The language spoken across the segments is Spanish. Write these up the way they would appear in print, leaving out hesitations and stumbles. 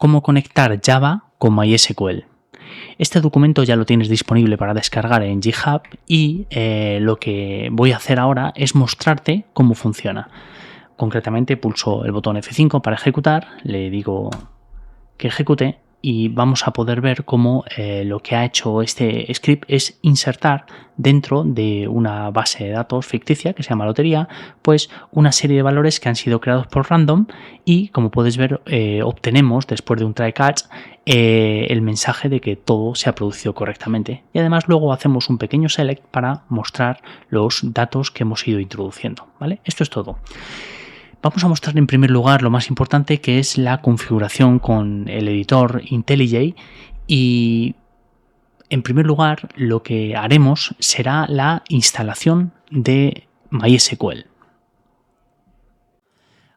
cómo conectar Java con MySQL. Este documento ya lo tienes disponible para descargar en GitHub y lo que voy a hacer ahora es mostrarte cómo funciona. Concretamente pulso el botón F5 para ejecutar, le digo que ejecute y vamos a poder ver cómo lo que ha hecho este script es insertar dentro de una base de datos ficticia que se llama lotería, pues una serie de valores que han sido creados por random y como puedes ver obtenemos después de un try catch el mensaje de que todo se ha producido correctamente y además luego hacemos un pequeño select para mostrar los datos que hemos ido introduciendo, ¿vale? Esto es todo. Vamos a mostrar en primer lugar lo más importante, que es la configuración con el editor IntelliJ, y en primer lugar lo que haremos será la instalación de MySQL.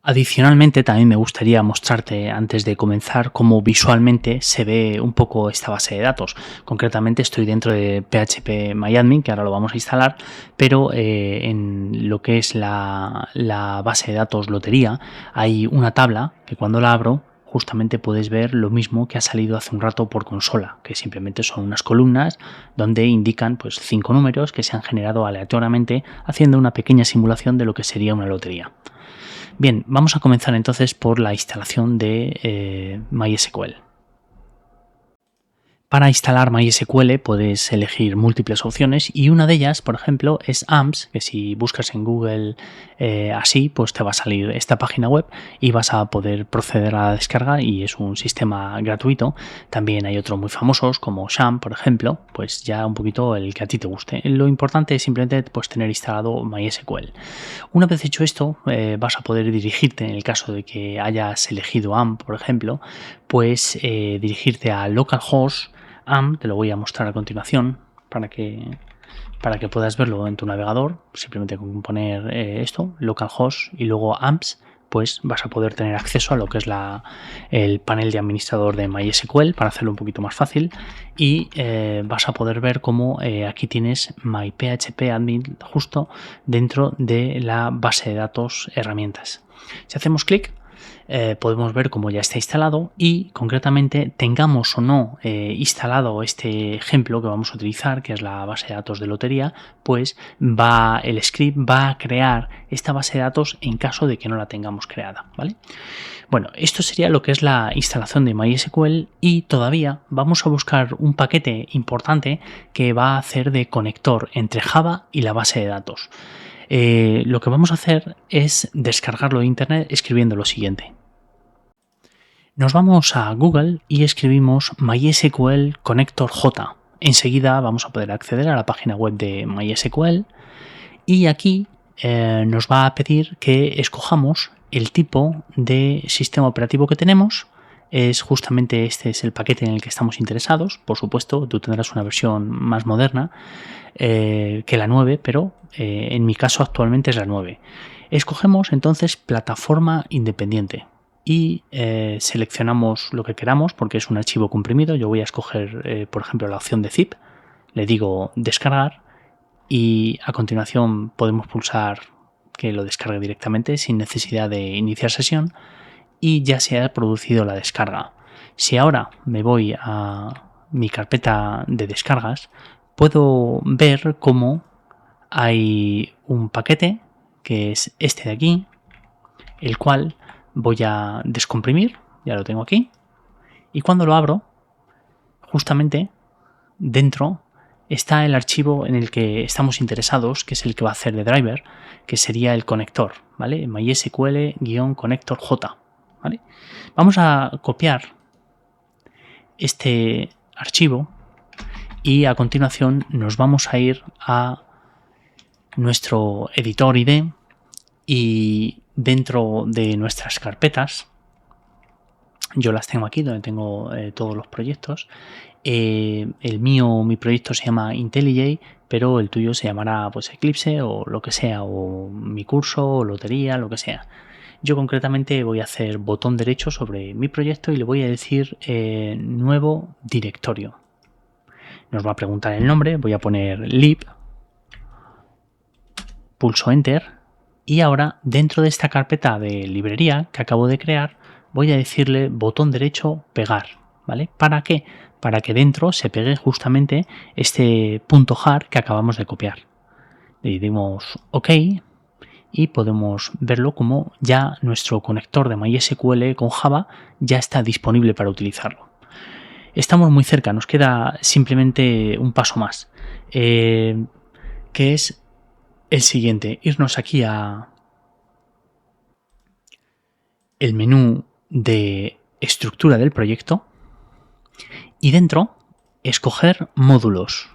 Adicionalmente, también me gustaría mostrarte antes de comenzar cómo visualmente se ve un poco esta base de datos. Concretamente estoy dentro de PHP-MyAdmin, que ahora lo vamos a instalar, pero en lo que es la base de datos lotería hay una tabla que cuando la abro justamente puedes ver lo mismo que ha salido hace un rato por consola, que simplemente son unas columnas donde indican pues 5 números que se han generado aleatoriamente haciendo una pequeña simulación de lo que sería una lotería. Bien, vamos a comenzar entonces por la instalación de MySQL. Para instalar MySQL puedes elegir múltiples opciones y una de ellas, por ejemplo, es AMPS, que si buscas en Google así, pues te va a salir esta página web y vas a poder proceder a la descarga y es un sistema gratuito. También hay otros muy famosos como Sham, por ejemplo, pues ya un poquito el que a ti te guste. Lo importante es simplemente pues, tener instalado MySQL. Una vez hecho esto, vas a poder dirigirte, en el caso de que hayas elegido AMP, por ejemplo, pues dirigirte a localhost AMP, te lo voy a mostrar a continuación para que puedas verlo en tu navegador. Simplemente con poner esto, localhost y luego AMPS, pues vas a poder tener acceso a lo que es el panel de administrador de MySQL para hacerlo un poquito más fácil y vas a poder ver cómo aquí tienes MyPHPAdmin justo dentro de la base de datos herramientas. Si hacemos clic, podemos ver cómo ya está instalado y concretamente tengamos o no instalado este ejemplo que vamos a utilizar, que es la base de datos de lotería, pues el script va a crear esta base de datos en caso de que no la tengamos creada, ¿vale? Bueno, esto sería lo que es la instalación de MySQL y todavía vamos a buscar un paquete importante que va a hacer de conector entre Java y la base de datos. Lo que vamos a hacer es descargarlo de internet escribiendo lo siguiente. Nos vamos a Google y escribimos MySQL Connector J. Enseguida vamos a poder acceder a la página web de MySQL y aquí nos va a pedir que escojamos el tipo de sistema operativo que tenemos. Es justamente este es el paquete en el que estamos interesados. Por supuesto, tú tendrás una versión más moderna que la 9, pero en mi caso actualmente es la 9. Escogemos entonces plataforma independiente y seleccionamos lo que queramos porque es un archivo comprimido. Yo voy a escoger, por ejemplo, la opción de zip. Le digo descargar y a continuación podemos pulsar que lo descargue directamente sin necesidad de iniciar sesión y ya se ha producido la descarga. Si ahora me voy a mi carpeta de descargas, puedo ver cómo hay un paquete que es este de aquí, el cual voy a descomprimir, ya lo tengo aquí, y cuando lo abro, justamente dentro está el archivo en el que estamos interesados, que es el que va a hacer de driver, que sería el conector, ¿vale? MySQL-connector J, ¿vale? Vamos a copiar este archivo y a continuación nos vamos a ir a nuestro editor IDE y dentro de nuestras carpetas, yo las tengo aquí donde tengo todos los proyectos. Mi proyecto se llama IntelliJ, pero el tuyo se llamará pues Eclipse o lo que sea, o mi curso, o lotería, lo que sea. Yo concretamente voy a hacer botón derecho sobre mi proyecto y le voy a decir nuevo directorio. Nos va a preguntar el nombre, voy a poner lib, pulso enter y ahora dentro de esta carpeta de librería que acabo de crear voy a decirle botón derecho pegar, ¿vale? ¿Para qué? Para que dentro se pegue justamente este punto .jar que acabamos de copiar. Le dimos OK y podemos verlo como ya nuestro conector de MySQL con Java ya está disponible para utilizarlo. Estamos muy cerca, nos queda simplemente un paso más, que es el siguiente, irnos aquí a el menú de estructura del proyecto y dentro escoger módulos.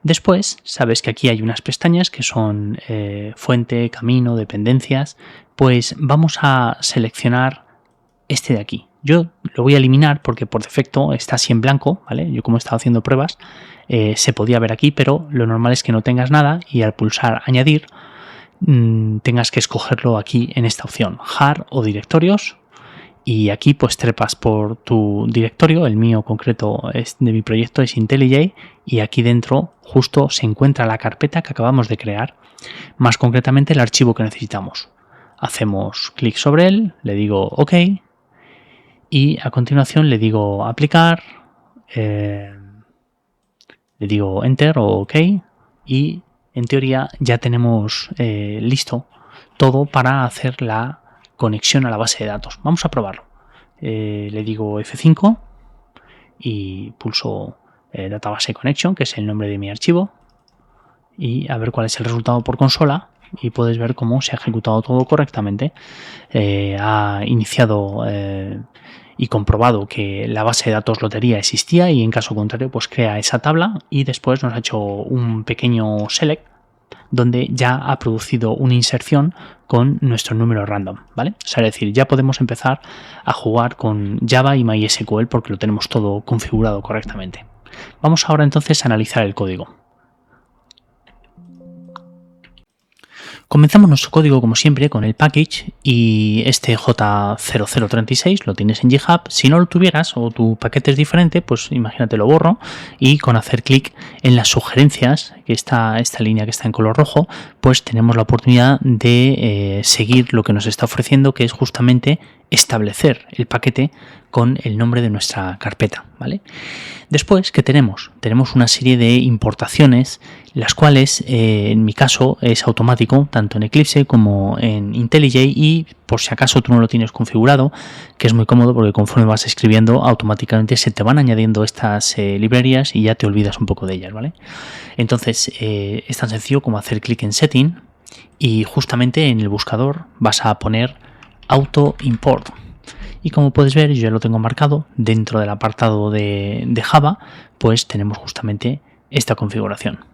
Después, sabes que aquí hay unas pestañas que son fuente, camino, dependencias. Pues vamos a seleccionar este de aquí. Yo lo voy a eliminar porque por defecto está así en blanco, ¿vale? Yo como he estado haciendo pruebas, se podía ver aquí, pero lo normal es que no tengas nada y al pulsar añadir tengas que escogerlo aquí en esta opción, jar o directorios. Y aquí pues trepas por tu directorio, el mío concreto es de mi proyecto, es IntelliJ, y aquí dentro justo se encuentra la carpeta que acabamos de crear, más concretamente el archivo que necesitamos. Hacemos clic sobre él, le digo OK y a continuación le digo aplicar, le digo Enter o OK y en teoría ya tenemos listo todo para hacer la conexión a la base de datos. Vamos a probarlo. Le digo F5 y pulso Database Connection, que es el nombre de mi archivo, y a ver cuál es el resultado por consola. Y puedes ver cómo se ha ejecutado todo correctamente. Ha iniciado y comprobado que la base de datos lotería existía y en caso contrario pues crea esa tabla y después nos ha hecho un pequeño select donde ya ha producido una inserción con nuestro número random, ¿vale? O sea, es decir, ya podemos empezar a jugar con Java y MySQL porque lo tenemos todo configurado correctamente. Vamos ahora entonces a analizar el código. Comenzamos nuestro código como siempre con el package y este J0036 lo tienes en GitHub. Si no lo tuvieras o tu paquete es diferente, pues imagínate lo borro y con hacer clic en las sugerencias, que está esta línea que está en color rojo, pues tenemos la oportunidad de seguir lo que nos está ofreciendo, que es justamente establecer el paquete con el nombre de nuestra carpeta, ¿vale? Después, ¿qué tenemos? Tenemos una serie de importaciones, las cuales en mi caso es automático, tanto en Eclipse como en IntelliJ, y por si acaso tú no lo tienes configurado, que es muy cómodo porque conforme vas escribiendo automáticamente se te van añadiendo estas librerías y ya te olvidas un poco de ellas, ¿vale? Entonces es tan sencillo como hacer clic en Setting y justamente en el buscador vas a poner Auto Import. Y como puedes ver, yo ya lo tengo marcado dentro del apartado de Java, pues tenemos justamente esta configuración.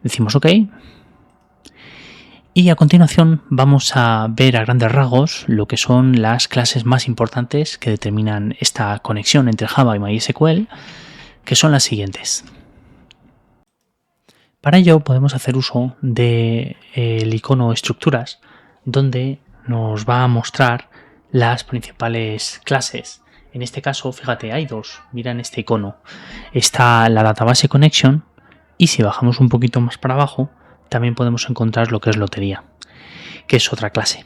Decimos OK. Y a continuación vamos a ver a grandes rasgos lo que son las clases más importantes que determinan esta conexión entre Java y MySQL, que son las siguientes. Para ello podemos hacer uso del icono estructuras, donde nos va a mostrar las principales clases. En este caso, fíjate, hay dos. Mira en este icono. Está la Database Connection y si bajamos un poquito más para abajo, también podemos encontrar lo que es lotería, que es otra clase.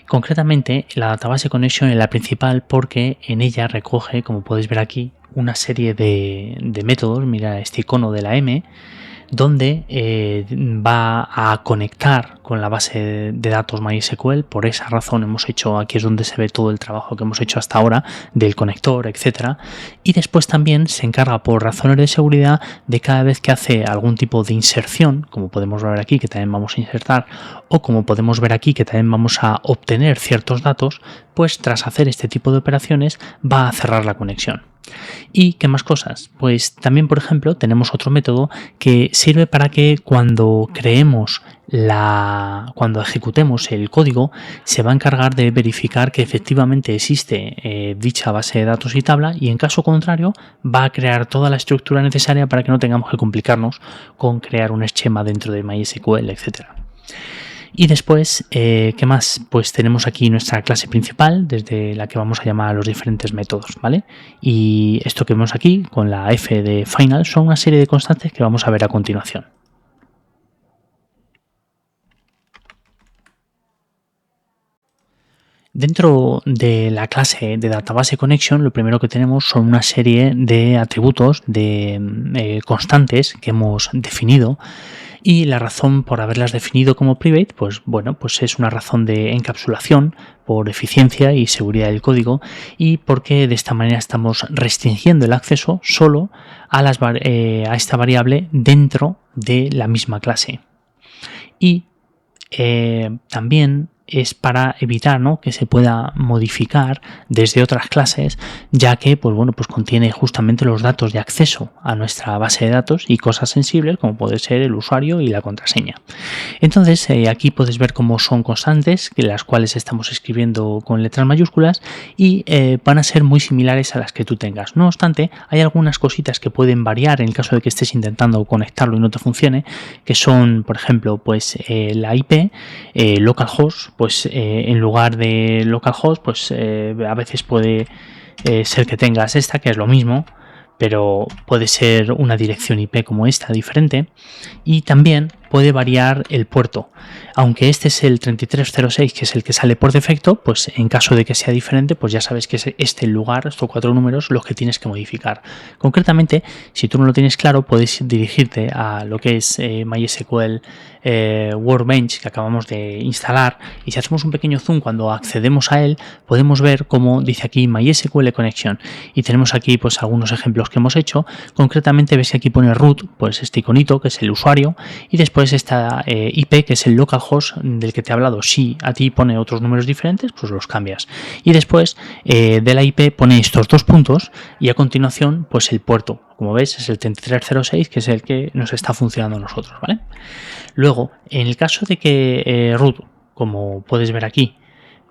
Concretamente, la Database Connection es la principal porque en ella recoge, como podéis ver aquí, una serie de métodos. Mira este icono de la M, donde va a conectar con la base de datos MySQL. Por esa razón hemos hecho, aquí es donde se ve todo el trabajo que hemos hecho hasta ahora del conector, etcétera. Y después también se encarga por razones de seguridad de cada vez que hace algún tipo de inserción, como podemos ver aquí que también vamos a insertar, o como podemos ver aquí que también vamos a obtener ciertos datos, pues tras hacer este tipo de operaciones va a cerrar la conexión. ¿Y qué más cosas? Pues también, por ejemplo, tenemos otro método que sirve para que cuando cuando ejecutemos el código, se va a encargar de verificar que efectivamente existe dicha base de datos y tabla, y en caso contrario va a crear toda la estructura necesaria para que no tengamos que complicarnos con crear un esquema dentro de MySQL, etcétera. Y después, ¿qué más? Pues tenemos aquí nuestra clase principal, desde la que vamos a llamar a los diferentes métodos, ¿vale? Y esto que vemos aquí, con la F de final, son una serie de constantes que vamos a ver a continuación. Dentro de la clase de Database Connection, lo primero que tenemos son una serie de atributos de constantes que hemos definido, y la razón por haberlas definido como private, pues bueno, pues es una razón de encapsulación por eficiencia y seguridad del código, y porque de esta manera estamos restringiendo el acceso solo a esta variable dentro de la misma clase. Y también es para evitar, ¿no?, que se pueda modificar desde otras clases, ya que pues bueno, pues contiene justamente los datos de acceso a nuestra base de datos y cosas sensibles como puede ser el usuario y la contraseña. Entonces aquí puedes ver cómo son constantes, las cuales estamos escribiendo con letras mayúsculas, y van a ser muy similares a las que tú tengas. No obstante, hay algunas cositas que pueden variar en el caso de que estés intentando conectarlo y no te funcione, que son, por ejemplo, pues la IP, localhost, pues en lugar de localhost, pues a veces puede ser que tengas esta, que es lo mismo, pero puede ser una dirección IP como esta, diferente, y también puede variar el puerto. Aunque este es el 3306, que es el que sale por defecto, pues en caso de que sea diferente, pues ya sabes que es este lugar, estos 4 números, los que tienes que modificar. Concretamente, si tú no lo tienes claro, puedes dirigirte a lo que es MySQL Workbench, que acabamos de instalar, y si hacemos un pequeño zoom cuando accedemos a él, podemos ver cómo dice aquí MySQL Connection, y tenemos aquí pues algunos ejemplos que hemos hecho. Concretamente ves que aquí pone root, pues este iconito que es el usuario, y después esta IP, que es el localhost del que te he hablado. Si a ti pone otros números diferentes, pues los cambias, y después de la IP pone estos 2 puntos, y a continuación pues el puerto. Como ves, es el 3306, que es el que nos está funcionando a nosotros, ¿vale? Luego, en el caso de que root, como puedes ver aquí,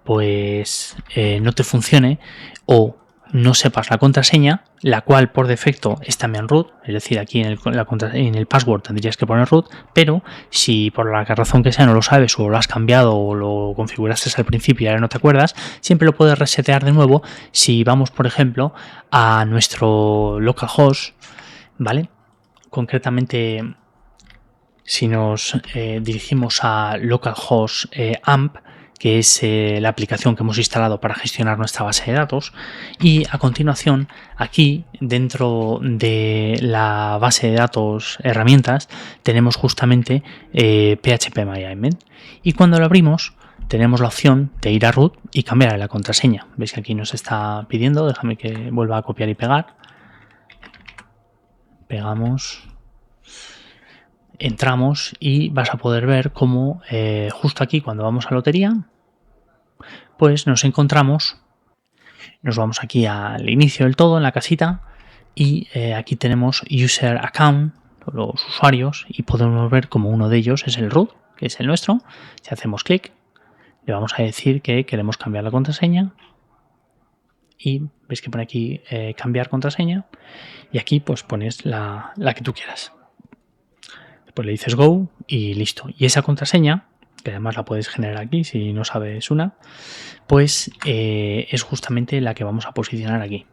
pues no te funcione, o no sepas la contraseña, la cual por defecto está en root, es decir, aquí en el password tendrías que poner root, pero si por la razón que sea no lo sabes, o lo has cambiado o lo configuraste al principio y ahora no te acuerdas, siempre lo puedes resetear de nuevo si vamos, por ejemplo, a nuestro localhost, ¿vale? Concretamente, si nos dirigimos a localhost AMP, que es la aplicación que hemos instalado para gestionar nuestra base de datos, y a continuación aquí dentro de la base de datos herramientas tenemos justamente phpMyAdmin, y cuando lo abrimos tenemos la opción de ir a root y cambiar la contraseña. Veis que aquí nos está pidiendo, déjame que vuelva a copiar y pegar, pegamos, entramos, y vas a poder ver cómo justo aquí cuando vamos a lotería, pues nos encontramos, nos vamos aquí al inicio del todo en la casita, y aquí tenemos user account, los usuarios, y podemos ver como uno de ellos es el root, que es el nuestro. Si hacemos clic, le vamos a decir que queremos cambiar la contraseña, y veis que pone aquí cambiar contraseña, y aquí pues pones la que tú quieras. Pues le dices go y listo. Y esa contraseña, que además la puedes generar aquí si no sabes una, pues es justamente la que vamos a posicionar aquí.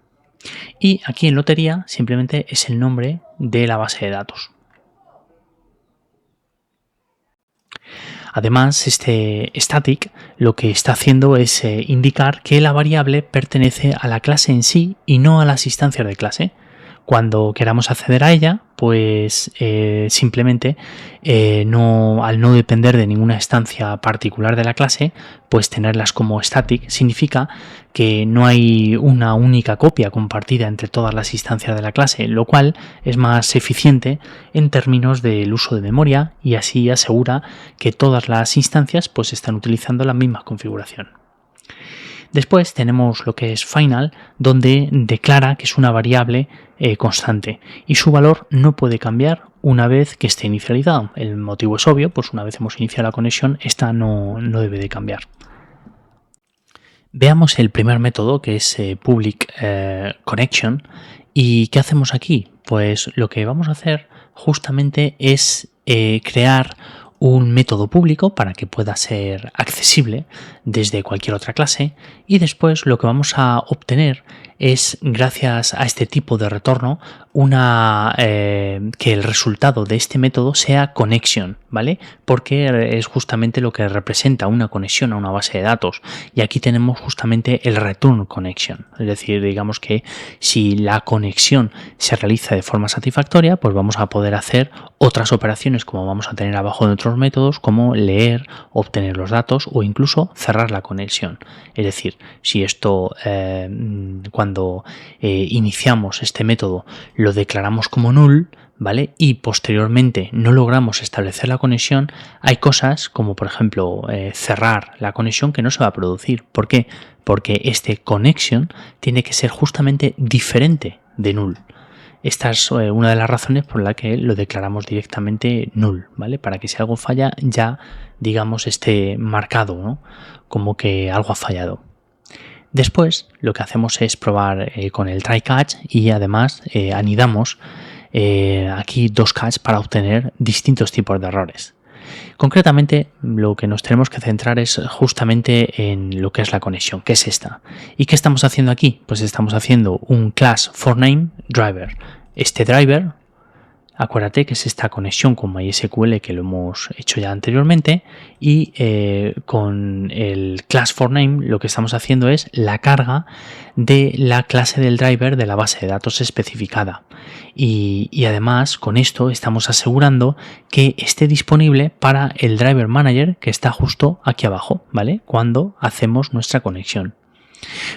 Y aquí en lotería simplemente es el nombre de la base de datos. Además, este static lo que está haciendo es indicar que la variable pertenece a la clase en sí y no a las instancias de clase. Cuando queramos acceder a ella, pues simplemente al no depender de ninguna instancia particular de la clase, pues tenerlas como static significa que no hay una única copia compartida entre todas las instancias de la clase, lo cual es más eficiente en términos del uso de memoria, y así asegura que todas las instancias pues están utilizando la misma configuración. Después tenemos lo que es final, donde declara que es una variable constante y su valor no puede cambiar una vez que esté inicializado. El motivo es obvio, pues una vez hemos iniciado la conexión, esta no debe de cambiar. Veamos el primer método, que es public connection. ¿Y qué hacemos aquí? Pues lo que vamos a hacer justamente es crear un método público para que pueda ser accesible desde cualquier otra clase, y después lo que vamos a obtener es, gracias a este tipo de retorno, que el resultado de este método sea connection, ¿vale? Porque es justamente lo que representa una conexión a una base de datos. Y aquí tenemos justamente el return connection. Es decir, digamos que si la conexión se realiza de forma satisfactoria, pues vamos a poder hacer otras operaciones como vamos a tener abajo de otros métodos, como leer, obtener los datos o incluso cerrar la conexión. Es decir, si esto cuando iniciamos este método lo declaramos como null, ¿vale? Y posteriormente no logramos establecer la conexión, hay cosas como por ejemplo cerrar la conexión que no se va a producir. ¿Por qué? Porque este connection tiene que ser justamente diferente de null. Esta es una de las razones por la que lo declaramos directamente null, ¿vale? Para que si algo falla ya, digamos, esté marcado, ¿no? Como que algo ha fallado. Después lo que hacemos es probar con el try catch y además anidamos aquí dos catch para obtener distintos tipos de errores. Concretamente, lo que nos tenemos que centrar es justamente en lo que es la conexión, que es esta. ¿Y qué estamos haciendo aquí? Pues estamos haciendo un class forName driver. Este driver, acuérdate que es esta conexión con MySQL que lo hemos hecho ya anteriormente, y con el class forName lo que estamos haciendo es la carga de la clase del driver de la base de datos especificada. Y además con esto estamos asegurando que esté disponible para el driver manager que está justo aquí abajo, ¿vale? Cuando hacemos nuestra conexión.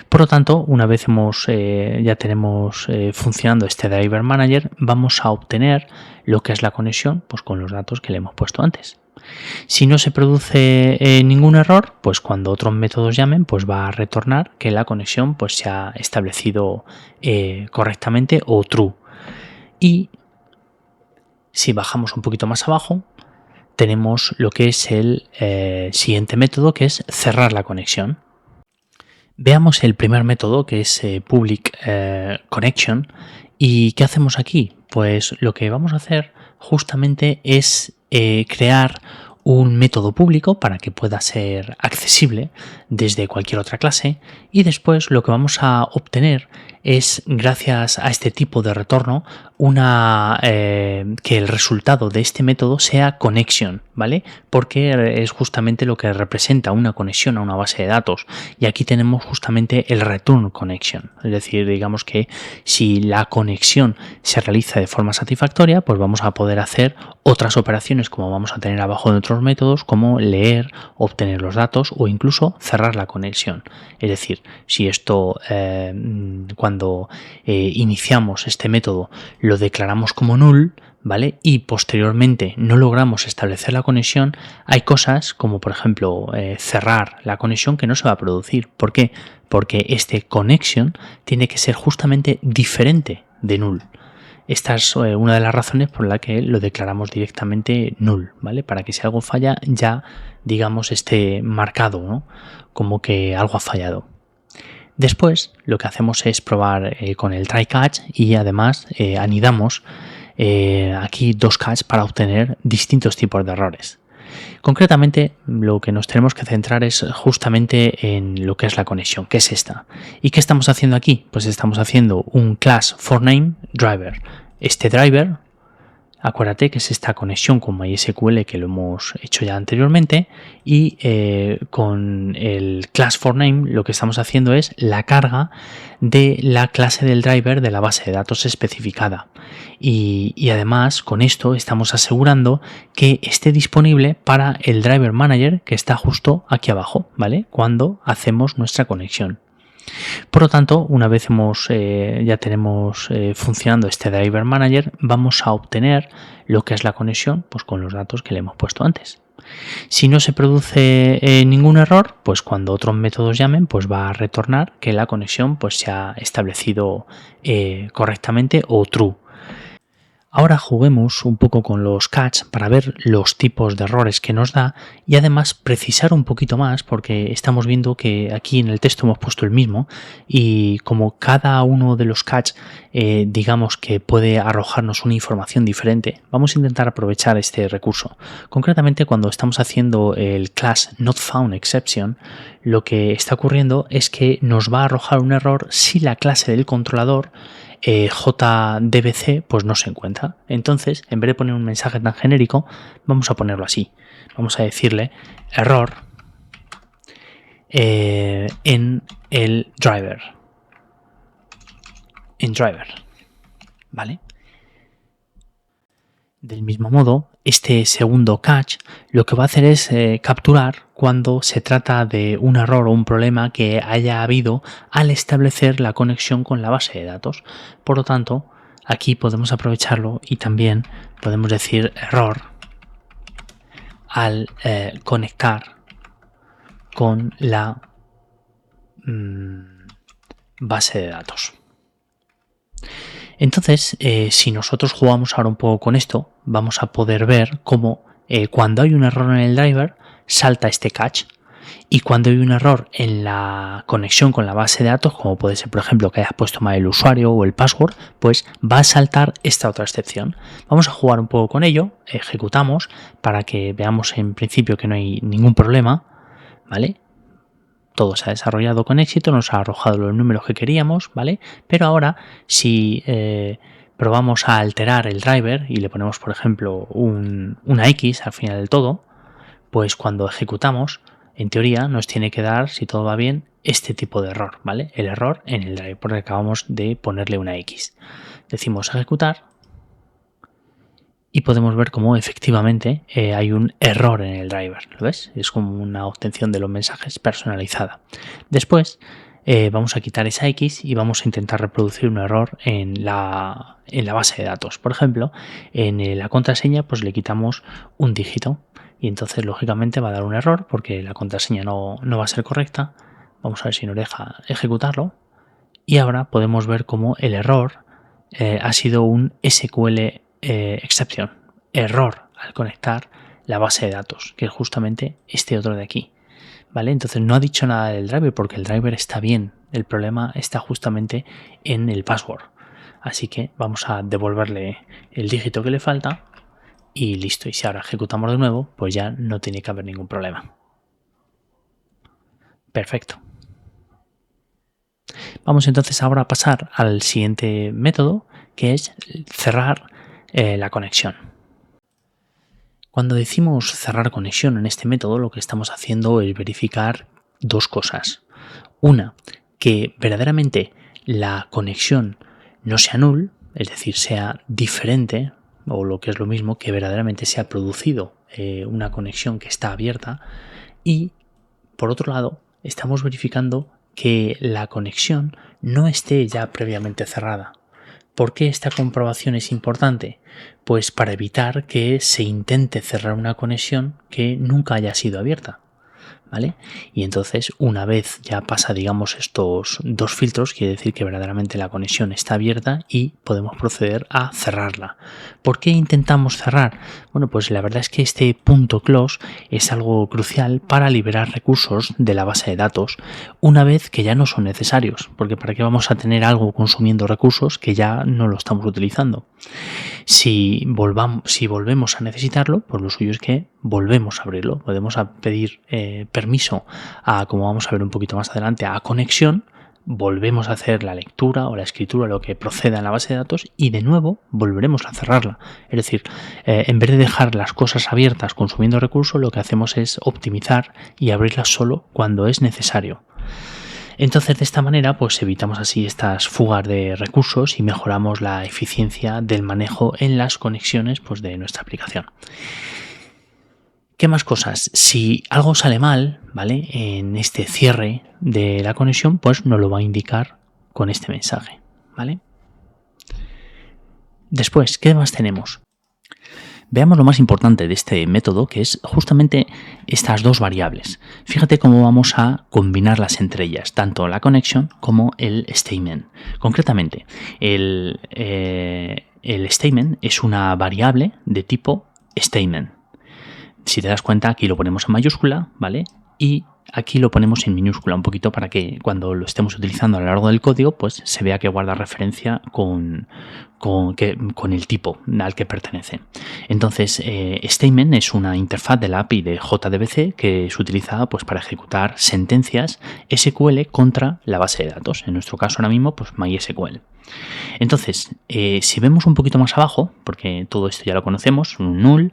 Por lo tanto, una vez ya tenemos funcionando este driver manager, vamos a obtener lo que es la conexión pues con los datos que le hemos puesto antes. Si no se produce ningún error, pues cuando otros métodos llamen, pues va a retornar que la conexión pues se ha establecido correctamente o true. Y si bajamos un poquito más abajo, tenemos lo que es el siguiente método, que es cerrar la conexión. Veamos el primer método, que es public connection. ¿Y qué hacemos aquí? Pues lo que vamos a hacer justamente es crear un método público para que pueda ser accesible desde cualquier otra clase, y después lo que vamos a obtener es, gracias a este tipo de retorno, que el resultado de este método sea connection, ¿vale? Porque es justamente lo que representa una conexión a una base de datos, y aquí tenemos justamente el return connection. Es decir, digamos que si la conexión se realiza de forma satisfactoria, pues vamos a poder hacer otras operaciones como vamos a tener abajo de otros métodos, como leer, obtener los datos o incluso cerrar la conexión. Es decir, si esto cuando iniciamos este método lo declaramos como null, ¿vale? Y posteriormente no logramos establecer la conexión, hay cosas como por ejemplo cerrar la conexión que no se va a producir. ¿Por qué? Porque este connection tiene que ser justamente diferente de null. Esta es una de las razones por la que lo declaramos directamente null, ¿vale? Para que si algo falla ya, digamos, esté marcado, ¿no? Como que algo ha fallado. Después lo que hacemos es probar con el try catch y además anidamos aquí dos catch para obtener distintos tipos de errores. Concretamente, lo que nos tenemos que centrar es justamente en lo que es la conexión, que es esta. ¿Y qué estamos haciendo aquí? Pues estamos haciendo un class forName driver. Este driver, acuérdate que es esta conexión con MySQL que lo hemos hecho ya anteriormente, y con el class forName lo que estamos haciendo es la carga de la clase del driver de la base de datos especificada. Y además con esto estamos asegurando que esté disponible para el driver manager que está justo aquí abajo, ¿vale? Cuando hacemos nuestra conexión. Por lo tanto, una vez ya tenemos funcionando este driver manager, vamos a obtener lo que es la conexión pues con los datos que le hemos puesto antes. Si no se produce ningún error, pues cuando otros métodos llamen, pues va a retornar que la conexión pues se ha establecido correctamente o true. Ahora juguemos un poco con los catch para ver los tipos de errores que nos da y además precisar un poquito más, porque estamos viendo que aquí en el texto hemos puesto el mismo, y como cada uno de los catch digamos que puede arrojarnos una información diferente, vamos a intentar aprovechar este recurso. Concretamente, cuando estamos haciendo el class NotFoundException, lo que está ocurriendo es que nos va a arrojar un error si la clase del controlador JDBC pues no se encuentra. Entonces, en vez de poner un mensaje tan genérico, vamos a ponerlo así. Vamos a decirle error en el driver. En driver. ¿Vale? Del mismo modo, este segundo catch lo que va a hacer es capturar cuando se trata de un error o un problema que haya habido al establecer la conexión con la base de datos. Por lo tanto, aquí podemos aprovecharlo y también podemos decir error al conectar con la base de datos. Entonces, si nosotros jugamos ahora un poco con esto, vamos a poder ver cómo cuando hay un error en el driver, salta este catch. Y cuando hay un error en la conexión con la base de datos, como puede ser, por ejemplo, que hayas puesto mal el usuario o el password, pues va a saltar esta otra excepción. Vamos a jugar un poco con ello, ejecutamos para que veamos en principio que no hay ningún problema, ¿vale? Todo se ha desarrollado con éxito, nos ha arrojado los números que queríamos, ¿vale? Pero ahora, si probamos a alterar el driver y le ponemos, por ejemplo, una X al final del todo, pues cuando ejecutamos, en teoría nos tiene que dar, si todo va bien, este tipo de error, ¿vale? El error en el driver, porque acabamos de ponerle una X. Decimos ejecutar y podemos ver cómo efectivamente hay un error en el driver, ¿lo ves? Es como una obtención de los mensajes personalizada. Después vamos a quitar esa X y vamos a intentar reproducir un error en la base de datos. Por ejemplo, en la contraseña pues le quitamos un dígito y entonces lógicamente va a dar un error porque la contraseña no va a ser correcta. Vamos a ver si nos deja ejecutarlo y ahora podemos ver cómo el error ha sido un SQL exception, error al conectar la base de datos, que es justamente este otro de aquí, ¿vale? Entonces no ha dicho nada del driver porque el driver está bien, el problema está justamente en el password, así que vamos a devolverle el dígito que le falta y listo, y si ahora ejecutamos de nuevo pues ya no tiene que haber ningún problema. Perfecto. Vamos entonces ahora a pasar al siguiente método, que es cerrar la conexión. Cuando decimos cerrar conexión en este método, lo que estamos haciendo es verificar dos cosas. Una, que verdaderamente la conexión no sea null, es decir, sea diferente, o lo que es lo mismo, que verdaderamente se ha producido una conexión que está abierta. Y, por otro lado, estamos verificando que la conexión no esté ya previamente cerrada. ¿Por qué esta comprobación es importante? Pues para evitar que se intente cerrar una conexión que nunca haya sido abierta, ¿vale? Y entonces, una vez ya pasa, digamos, estos dos filtros, quiere decir que verdaderamente la conexión está abierta y podemos proceder a cerrarla. ¿Por qué intentamos cerrar? Bueno, pues la verdad es que este punto close es algo crucial para liberar recursos de la base de datos una vez que ya no son necesarios, porque ¿para qué vamos a tener algo consumiendo recursos que ya no lo estamos utilizando? Si volvemos a necesitarlo, pues lo suyo es que volvemos a abrirlo. Podemos pedir permiso a, como vamos a ver un poquito más adelante, a conexión, volvemos a hacer la lectura o la escritura, lo que proceda en la base de datos y de nuevo volveremos a cerrarla. Es decir, en vez de dejar las cosas abiertas consumiendo recursos, lo que hacemos es optimizar y abrirlas solo cuando es necesario. Entonces, de esta manera, pues evitamos así estas fugas de recursos y mejoramos la eficiencia del manejo en las conexiones pues, de nuestra aplicación. ¿Qué más cosas? Si algo sale mal, ¿vale? En este cierre de la conexión, pues nos lo va a indicar con este mensaje, ¿vale? Después, ¿qué más tenemos? Veamos lo más importante de este método, que es justamente estas dos variables. Fíjate cómo vamos a combinarlas entre ellas, tanto la connection como el statement. Concretamente, el statement es una variable de tipo statement. Si te das cuenta, aquí lo ponemos en mayúscula, ¿vale? Y aquí lo ponemos en minúscula un poquito para que cuando lo estemos utilizando a lo largo del código, pues se vea que guarda referencia con el tipo al que pertenece. Entonces, statement es una interfaz de la API de JDBC que es utilizada pues, para ejecutar sentencias SQL contra la base de datos. En nuestro caso ahora mismo, pues MySQL. Entonces, si vemos un poquito más abajo, porque todo esto ya lo conocemos, un null,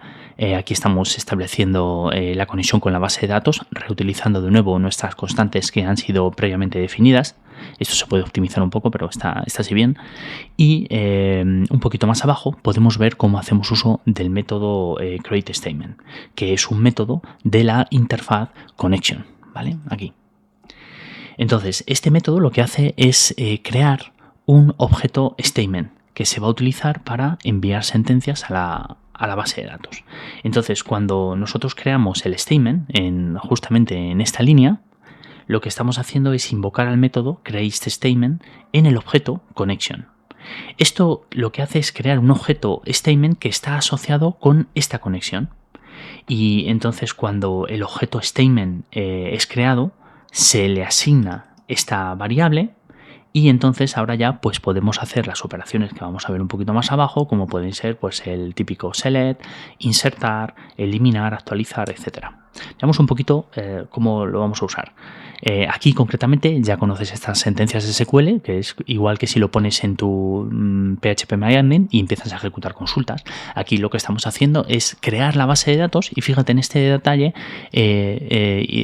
aquí estamos estableciendo la conexión con la base de datos, reutilizando de nuevo nuestras constantes que han sido previamente definidas. Esto se puede optimizar un poco, pero está así bien. Y un poquito más abajo podemos ver cómo hacemos uso del método createStatement, que es un método de la interfaz connection, ¿vale? Aquí. Entonces, este método lo que hace es crear un objeto statement que se va a utilizar para enviar sentencias a la base de datos. Entonces, cuando nosotros creamos el statement justamente en esta línea, lo que estamos haciendo es invocar al método createStatement en el objeto connection. Esto lo que hace es crear un objeto statement que está asociado con esta conexión. Y entonces cuando el objeto statement es creado, se le asigna esta variable y entonces ahora ya pues podemos hacer las operaciones que vamos a ver un poquito más abajo, como pueden ser pues el típico select, insertar, eliminar, actualizar, etcétera. Veamos un poquito cómo lo vamos a usar. Aquí concretamente ya conoces estas sentencias SQL, que es igual que si lo pones en tu PHP-MyAdmin y empiezas a ejecutar consultas. Aquí lo que estamos haciendo es crear la base de datos y fíjate en este detalle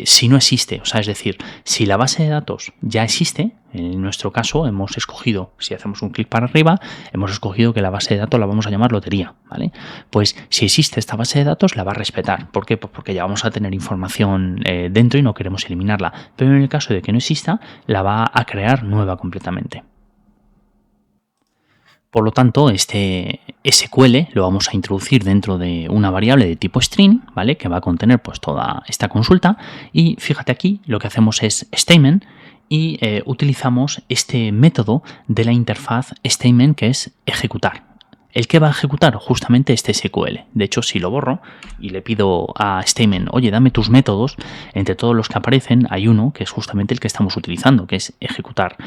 si no existe, o sea, es decir, si la base de datos ya existe. En nuestro caso hemos escogido, si hacemos un clic para arriba, hemos escogido que la base de datos la vamos a llamar lotería, ¿vale? Pues si existe esta base de datos la va a respetar. ¿Por qué? Pues porque ya vamos a tener información dentro y no queremos eliminarla. Pero en el caso de que no exista, la va a crear nueva completamente. Por lo tanto, este SQL lo vamos a introducir dentro de una variable de tipo string, ¿vale? Que va a contener pues toda esta consulta. Y fíjate aquí, lo que hacemos es statement y utilizamos este método de la interfaz statement que es ejecutar. ¿El que va a ejecutar? Justamente este SQL. De hecho, si lo borro y le pido a statement, oye, dame tus métodos, entre todos los que aparecen hay uno que es justamente el que estamos utilizando, que es ejecutar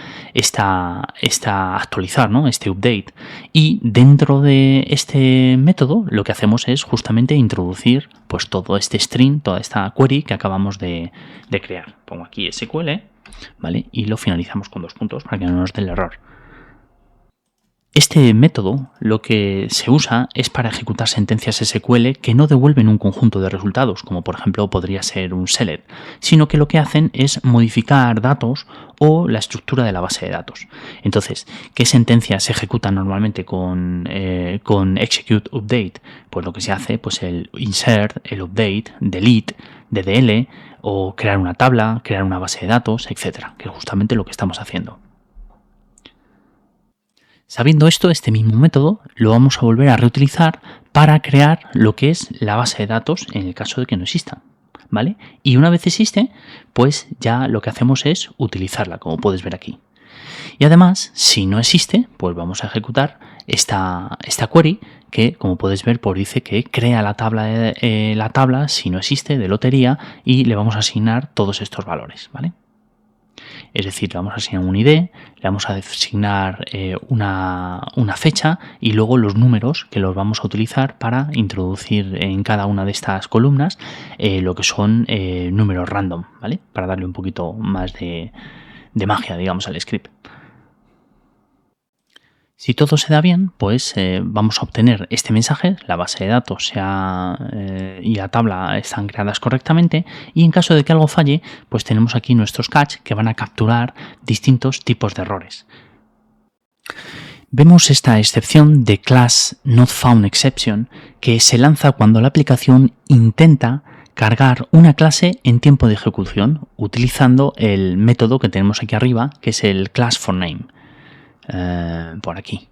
actualizar, ¿no? Este update. Y dentro de este método lo que hacemos es justamente introducir pues todo este string, toda esta query que acabamos de crear. Pongo aquí SQL, ¿vale? Y lo finalizamos con 2 puntos para que no nos dé el error. Este método lo que se usa es para ejecutar sentencias SQL que no devuelven un conjunto de resultados, como por ejemplo podría ser un select, sino que lo que hacen es modificar datos o la estructura de la base de datos. Entonces, ¿qué sentencias se ejecutan normalmente con execute update? Pues lo que se hace, pues el insert, el update, delete, DDL o crear una tabla, crear una base de datos, etcétera, que es justamente lo que estamos haciendo. Sabiendo esto, este mismo método lo vamos a volver a reutilizar para crear lo que es la base de datos en el caso de que no exista, ¿vale? Y una vez existe, pues ya lo que hacemos es utilizarla, como puedes ver aquí. Y además, si no existe, pues vamos a ejecutar esta query que, como puedes ver, pues dice que crea la tabla, si no existe, de lotería y le vamos a asignar todos estos valores, ¿vale? Es decir, le vamos a asignar un ID, le vamos a asignar una fecha y luego los números que los vamos a utilizar para introducir en cada una de estas columnas lo que son números random, ¿vale? Para darle un poquito más de magia, digamos, al script. Si todo se da bien, pues vamos a obtener este mensaje, la base de datos y la tabla están creadas correctamente, y en caso de que algo falle, pues tenemos aquí nuestros catch que van a capturar distintos tipos de errores. Vemos esta excepción de class not found exception que se lanza cuando la aplicación intenta cargar una clase en tiempo de ejecución utilizando el método que tenemos aquí arriba, que es el class for name. Por aquí.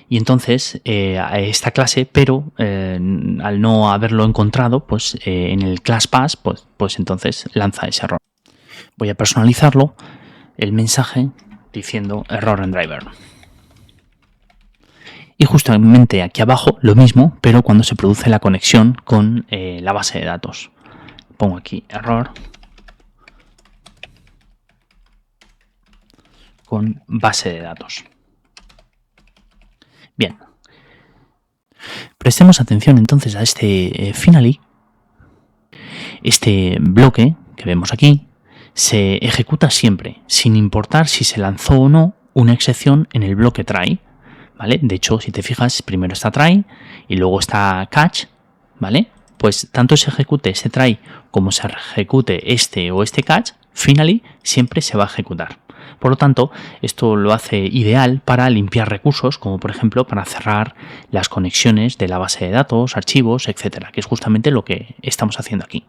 Y entonces esta clase, pero al no haberlo encontrado, pues en el class pass, pues entonces lanza ese error. Voy a personalizarlo, el mensaje diciendo error en driver. Y justamente aquí abajo lo mismo, pero cuando se produce la conexión con la base de datos. Pongo aquí error con base de datos. Bien. Prestemos atención entonces a este finally. Este bloque que vemos aquí se ejecuta siempre, sin importar si se lanzó o no una excepción en el bloque try, ¿vale? De hecho, si te fijas, primero está try y luego está catch, ¿vale? Pues tanto se ejecute este try como se ejecute este o este catch, finally siempre se va a ejecutar. Por lo tanto, esto lo hace ideal para limpiar recursos, como por ejemplo para cerrar las conexiones de la base de datos, archivos, etcétera, que es justamente lo que estamos haciendo aquí.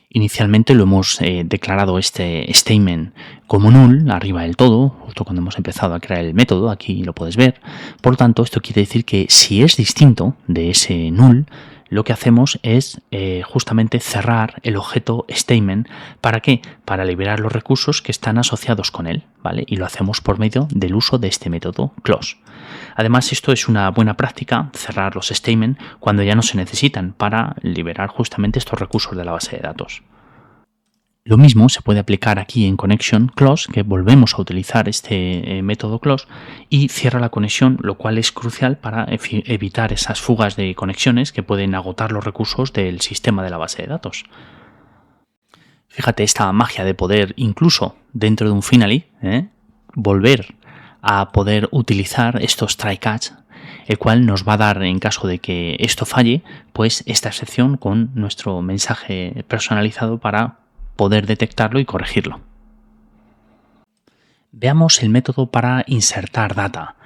Inicialmente lo hemos declarado este statement como null, arriba del todo, justo cuando hemos empezado a crear el método, aquí lo puedes ver. Por lo tanto, esto quiere decir que si es distinto de ese null, lo que hacemos es justamente cerrar el objeto statement. ¿Para qué? Para liberar los recursos que están asociados con él, ¿vale? Y lo hacemos por medio del uso de este método close. Además, esto es una buena práctica, cerrar los statements cuando ya no se necesitan para liberar justamente estos recursos de la base de datos. Lo mismo se puede aplicar aquí en Connection Close, que volvemos a utilizar este método close y cierra la conexión, lo cual es crucial para evitar esas fugas de conexiones que pueden agotar los recursos del sistema de la base de datos. Fíjate esta magia de poder, incluso dentro de un finally, volver a poder utilizar estos try catch, el cual nos va a dar, en caso de que esto falle, pues esta excepción con nuestro mensaje personalizado para poder detectarlo y corregirlo. Veamos el método para insertar data.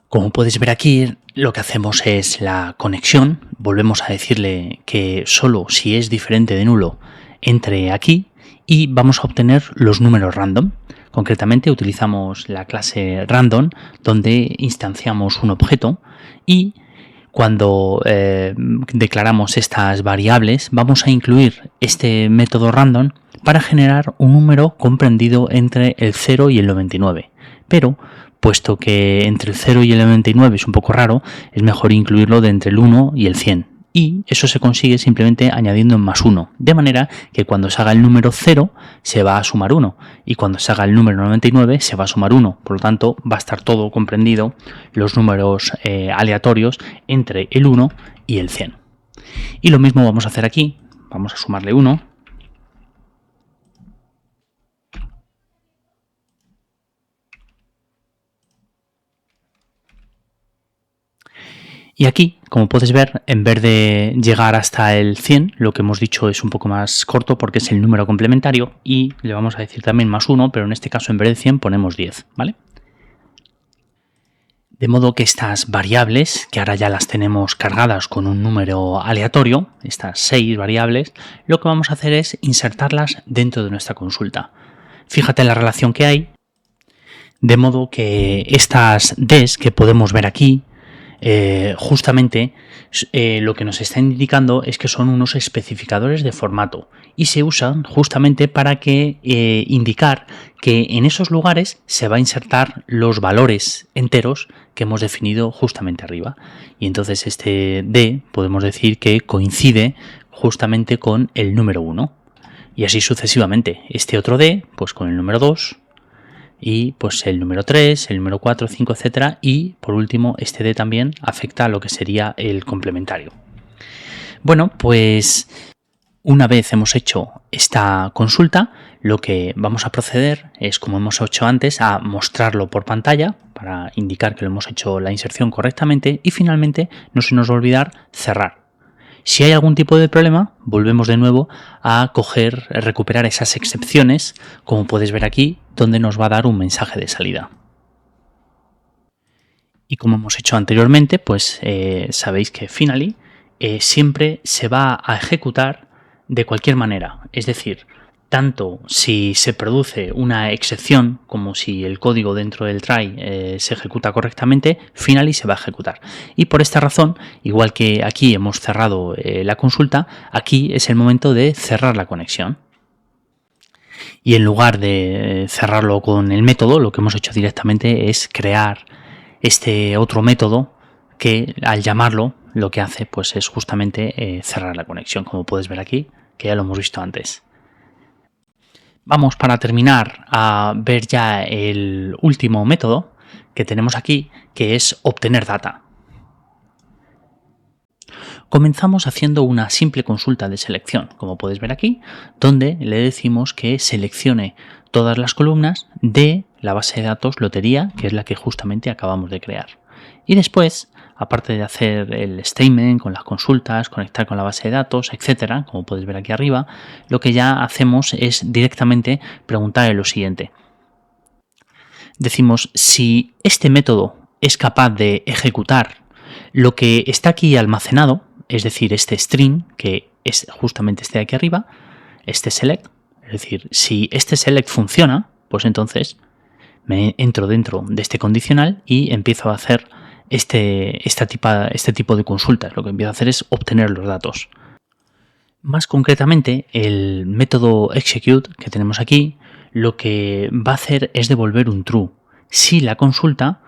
Como puedes ver aquí, lo que hacemos es la conexión. Volvemos a decirle que solo si es diferente de nulo entre aquí y vamos a obtener los números random. Concretamente utilizamos la clase random donde instanciamos un objeto y cuando declaramos estas variables vamos a incluir este método random para generar un número comprendido entre el 0 y el 99. Pero puesto que entre el 0 y el 99 es un poco raro, es mejor incluirlo de entre el 1 y el 100. Y eso se consigue simplemente añadiendo en más 1, de manera que cuando se haga el número 0 se va a sumar 1 y cuando se haga el número 99 se va a sumar 1. Por lo tanto, va a estar todo comprendido, los números aleatorios, entre el 1 y el 100. Y lo mismo vamos a hacer aquí, vamos a sumarle 1. Y aquí, como puedes ver, en vez de llegar hasta el 100, lo que hemos dicho es un poco más corto porque es el número complementario y le vamos a decir también más 1, pero en este caso en vez de 100 ponemos 10, ¿vale? De modo que estas variables, que ahora ya las tenemos cargadas con un número aleatorio, estas 6 variables, lo que vamos a hacer es insertarlas dentro de nuestra consulta. Fíjate la relación que hay, de modo que estas Ds que podemos ver aquí, justamente lo que nos está indicando es que son unos especificadores de formato y se usan justamente para indicar que en esos lugares se va a insertar los valores enteros que hemos definido justamente arriba. Y entonces este D podemos decir que coincide justamente con el número 1 y así sucesivamente. Este otro D pues con el número 2 y pues el número 3, el número 4, 5, etcétera. Y por último, este D también afecta a lo que sería el complementario. Bueno, pues una vez hemos hecho esta consulta, lo que vamos a proceder es, como hemos hecho antes, a mostrarlo por pantalla para indicar que lo hemos hecho la inserción correctamente y finalmente no se nos va a olvidar cerrar. Si hay algún tipo de problema, volvemos de nuevo a recuperar esas excepciones, como puedes ver aquí, donde nos va a dar un mensaje de salida. Y como hemos hecho anteriormente, pues sabéis que finally siempre se va a ejecutar de cualquier manera. Es decir, tanto si se produce una excepción como si el código dentro del try se ejecuta correctamente, finally se va a ejecutar. Y por esta razón, igual que aquí hemos cerrado la consulta, aquí es el momento de cerrar la conexión. Y en lugar de cerrarlo con el método, lo que hemos hecho directamente es crear este otro método que al llamarlo lo que hace pues es justamente cerrar la conexión, como puedes ver aquí, que ya lo hemos visto antes. Vamos para terminar a ver ya el último método que tenemos aquí, que es obtener data. Comenzamos haciendo una simple consulta de selección, como puedes ver aquí, donde le decimos que seleccione todas las columnas de la base de datos lotería, que es la que justamente acabamos de crear. Y después, aparte de hacer el statement con las consultas, conectar con la base de datos, etcétera, como podéis ver aquí arriba, lo que ya hacemos es directamente preguntarle lo siguiente. Decimos, si este método es capaz de ejecutar lo que está aquí almacenado, es decir, este string, que es justamente este de aquí arriba, este select, es decir, si este select funciona, pues entonces me entro dentro de este condicional y empiezo a hacer este tipo de consultas. Lo que empiezo a hacer es obtener los datos. Más concretamente, el método execute que tenemos aquí, lo que va a hacer es devolver un true si la consulta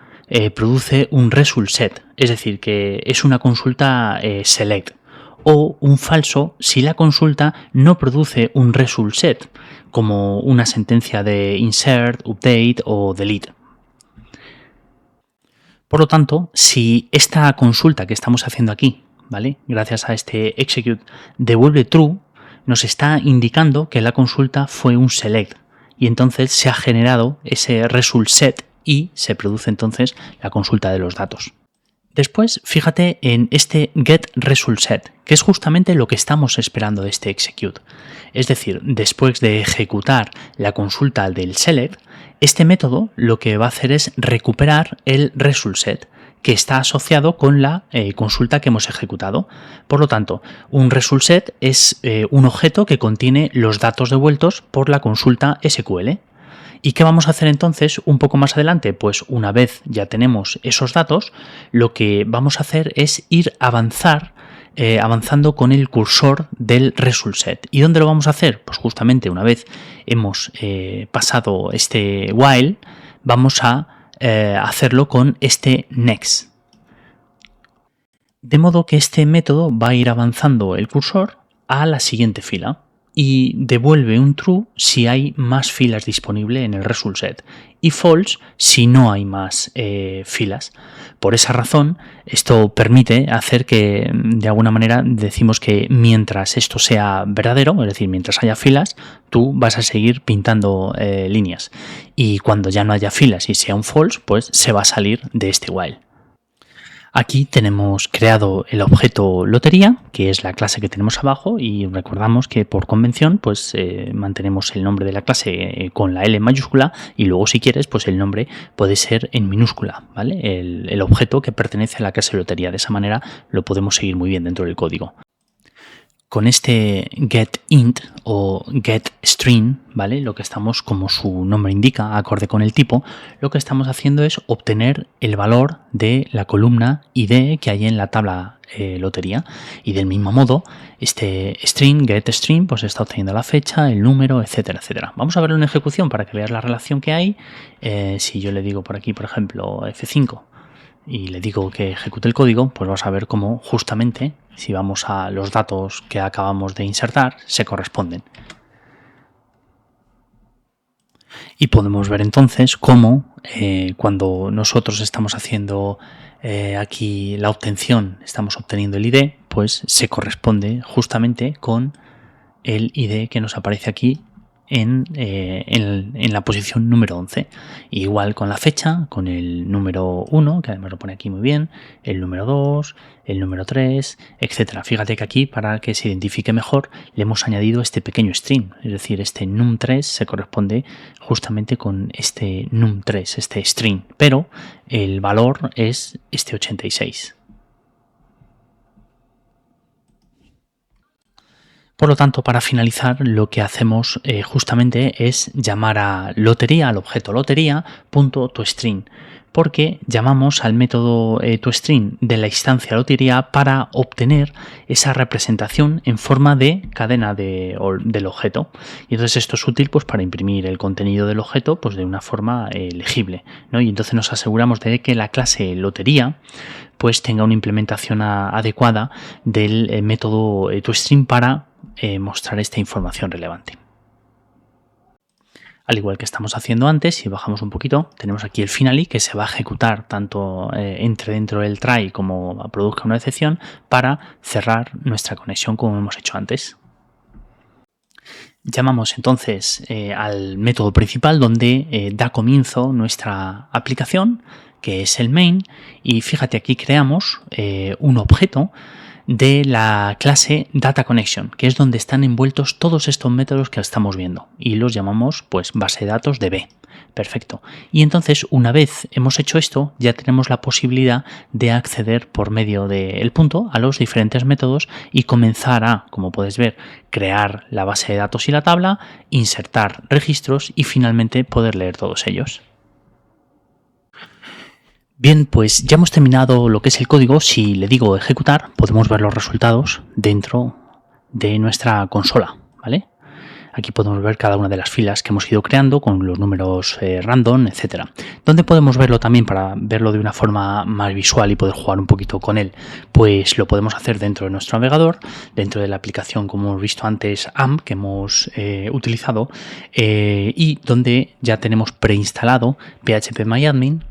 produce un result set, es decir, que es una consulta select, o un falso si la consulta no produce un result set, como una sentencia de insert, update o delete. Por lo tanto, si esta consulta que estamos haciendo aquí, ¿vale?, gracias a este execute, devuelve true, nos está indicando que la consulta fue un select y entonces se ha generado ese result set y se produce entonces la consulta de los datos. Después, fíjate en este getResultSet, que es justamente lo que estamos esperando de este execute. Es decir, después de ejecutar la consulta del select, este método lo que va a hacer es recuperar el resultSet, que está asociado con la consulta que hemos ejecutado. Por lo tanto, un resultSet es un objeto que contiene los datos devueltos por la consulta SQL. ¿Y qué vamos a hacer entonces un poco más adelante? Pues una vez ya tenemos esos datos, lo que vamos a hacer es ir avanzando con el cursor del result set. ¿Y dónde lo vamos a hacer? Pues justamente una vez hemos pasado este while, vamos a hacerlo con este next. De modo que este método va a ir avanzando el cursor a la siguiente fila y devuelve un true si hay más filas disponibles en el result set y false si no hay más filas. Por esa razón, esto permite hacer que, de alguna manera, decimos que mientras esto sea verdadero, es decir, mientras haya filas, tú vas a seguir pintando líneas. Y cuando ya no haya filas y sea un false, pues se va a salir de este while. Aquí tenemos creado el objeto lotería, que es la clase que tenemos abajo, y recordamos que por convención pues mantenemos el nombre de la clase con la L mayúscula y luego si quieres pues el nombre puede ser en minúscula, ¿vale? El objeto que pertenece a la clase lotería. De esa manera lo podemos seguir muy bien dentro del código. Con este getInt o getString, ¿vale?, lo que estamos, como su nombre indica, acorde con el tipo, lo que estamos haciendo es obtener el valor de la columna ID que hay en la tabla lotería. Y del mismo modo, este string, getString, pues está obteniendo la fecha, el número, etcétera, etcétera. Vamos a verlo en ejecución para que veas la relación que hay. Si yo le digo por aquí, por ejemplo, F5, y le digo que ejecute el código, pues vas a ver cómo justamente, si vamos a los datos que acabamos de insertar, se corresponden. Y podemos ver entonces cómo cuando nosotros estamos haciendo aquí la obtención, estamos obteniendo el ID, pues se corresponde justamente con el ID que nos aparece aquí en la posición número 11. Igual con la fecha, con el número 1, que además lo pone aquí muy bien, el número 2, el número 3, etcétera. Fíjate que aquí, para que se identifique mejor, le hemos añadido este pequeño string, es decir, este num3 se corresponde justamente con este num3, este string, pero el valor es este 86. Por lo tanto, para finalizar, lo que hacemos justamente es llamar a lotería, al objeto lotería.toString, porque llamamos al método toString de la instancia lotería para obtener esa representación en forma de cadena del objeto. Y entonces esto es útil pues para imprimir el contenido del objeto pues de una forma legible, ¿no? Y entonces nos aseguramos de que la clase lotería pues tenga una implementación adecuada del método toString para mostrar esta información relevante. Al igual que estamos haciendo antes, si bajamos un poquito, tenemos aquí el finally que se va a ejecutar tanto entre dentro del try como produzca una excepción para cerrar nuestra conexión como hemos hecho antes. Llamamos entonces al método principal donde da comienzo nuestra aplicación, que es el main, y fíjate, aquí creamos un objeto de la clase DataConnection, que es donde están envueltos todos estos métodos que estamos viendo, y los llamamos pues base de datos de B. Perfecto. Y entonces, una vez hemos hecho esto, ya tenemos la posibilidad de acceder por medio del punto a los diferentes métodos y comenzar a, como puedes ver, crear la base de datos y la tabla, insertar registros y finalmente poder leer todos ellos. Bien, pues ya hemos terminado lo que es el código. Si le digo ejecutar, podemos ver los resultados dentro de nuestra consola, ¿vale? Aquí podemos ver cada una de las filas que hemos ido creando con los números random, etcétera. ¿Dónde podemos verlo también para verlo de una forma más visual y poder jugar un poquito con él? Pues lo podemos hacer dentro de nuestro navegador, dentro de la aplicación, como hemos visto antes, AMP, que hemos utilizado, y donde ya tenemos preinstalado phpMyAdmin.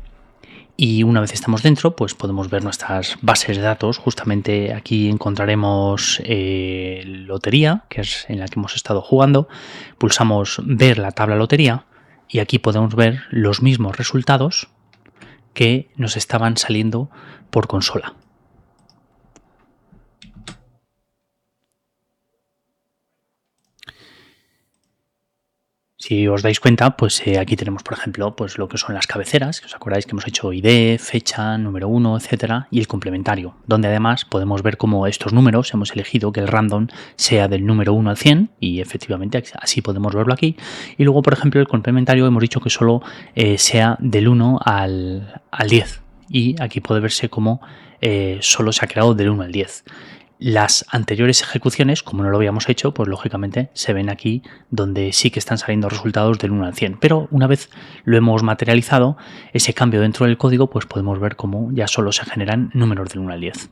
Y una vez estamos dentro, pues podemos ver nuestras bases de datos. Justamente aquí encontraremos lotería, que es en la que hemos estado jugando. Pulsamos ver la tabla lotería y aquí podemos ver los mismos resultados que nos estaban saliendo por consola. Si os dais cuenta, pues aquí tenemos, por ejemplo, pues lo que son las cabeceras, que os acordáis que hemos hecho ID, fecha, número 1, etcétera, y el complementario, donde además podemos ver cómo estos números hemos elegido que el random sea del número 1 al 100, y efectivamente así podemos verlo aquí. Y luego, por ejemplo, el complementario hemos dicho que solo sea del 1 al 10, y aquí puede verse cómo solo se ha creado del 1 al 10. Las anteriores ejecuciones, como no lo habíamos hecho, pues lógicamente se ven aquí donde sí que están saliendo resultados del 1 al 100. Pero una vez lo hemos materializado, ese cambio dentro del código, pues podemos ver cómo ya solo se generan números del 1 al 10.